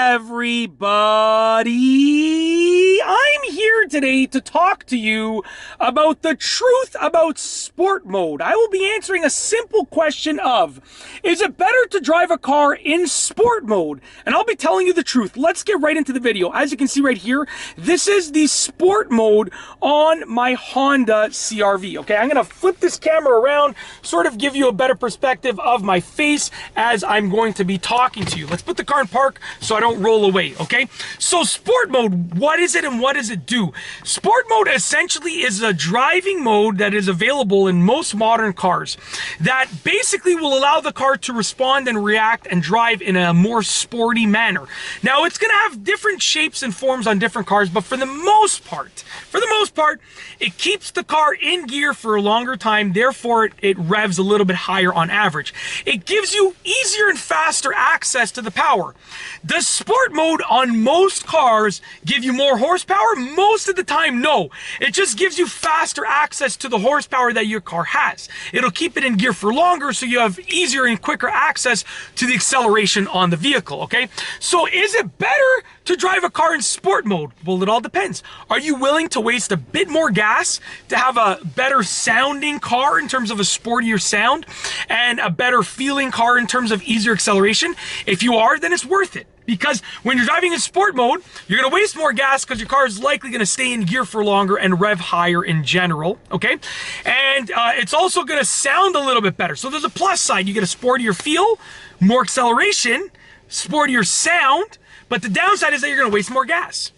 everybody. I'm here today to talk to you about the truth about sport mode. I will be answering a simple question of, is it better to drive a car in sport mode? And I'll be telling you the truth. Let's get right into the video. As you can see right here, this is the sport mode on my Honda CR-V. Okay, I'm going to flip this camera around, sort of give you a better perspective of my face as I'm going to be talking to you. Let's put the car in park so I don't roll away, okay? So sport mode, what is it and what does it do? Sport mode essentially is a driving mode that is available in most modern cars that basically will allow the car to respond and react and drive in a more sporty manner. Now, it's going to have different shapes and forms on different cars, but for the most part, it keeps the car in gear for a longer time, therefore it revs a little bit higher on average. It gives you easier and faster access to the power. Does sport mode on most cars give you more horsepower? Most of the time, no. It just gives you faster access to the horsepower that your car has. It'll keep it in gear for longer, so you have easier and quicker access to the acceleration on the vehicle, okay? So is it better to drive a car in sport mode? Well, it all depends. Are you willing to waste a bit more gas to have a better sounding car in terms of a sportier sound and a better feeling car in terms of easier acceleration? If you are, then it's worth it. Because when you're driving in sport mode, you're going to waste more gas because your car is likely going to stay in gear for longer and rev higher in general, okay? And it's also going to sound a little bit better. So there's a plus side. You get a sportier feel, more acceleration, sportier sound, but the downside is that you're going to waste more gas.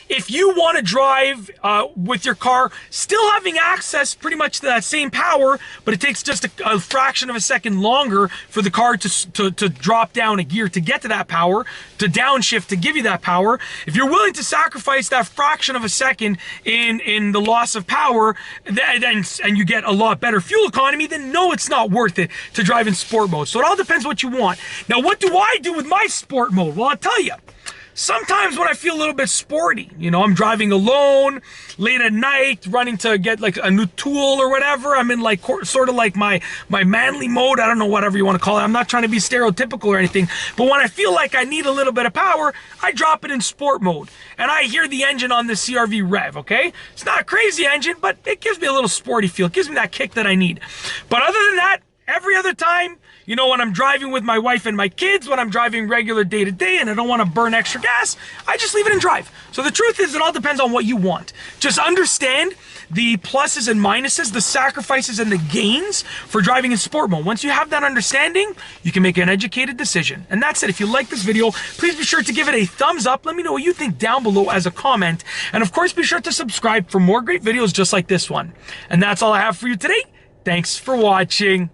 If you want to drive with your car still having access pretty much to that same power, but it takes just a fraction of a second longer for the car to drop down a gear to get to that power, to downshift to give you that power, if you're willing to sacrifice that fraction of a second in the loss of power and you get a lot better fuel economy, then no, it's not worth it to drive in sport mode. So it all depends what you want. Now, what do I do with my sport mode? Well, I'll tell you. Sometimes when I feel a little bit sporty, you know, I'm driving alone, late at night, running to get like a new tool or whatever. I'm in like sort of like my manly mode. I don't know, whatever you want to call it. I'm not trying to be stereotypical or anything. But when I feel like I need a little bit of power, I drop it in sport mode. And I hear the engine on the CR-V rev, okay? It's not a crazy engine, but it gives me a little sporty feel. It gives me that kick that I need. But other than that, every other time, you know, when I'm driving with my wife and my kids, when I'm driving regular day-to-day and I don't want to burn extra gas, I just leave it in drive. So the truth is, it all depends on what you want. Just understand the pluses and minuses, the sacrifices and the gains for driving in sport mode. Once you have that understanding, you can make an educated decision. And that's it. If you like this video, please be sure to give it a thumbs up. Let me know what you think down below as a comment. And of course, be sure to subscribe for more great videos just like this one. And that's all I have for you today. Thanks for watching.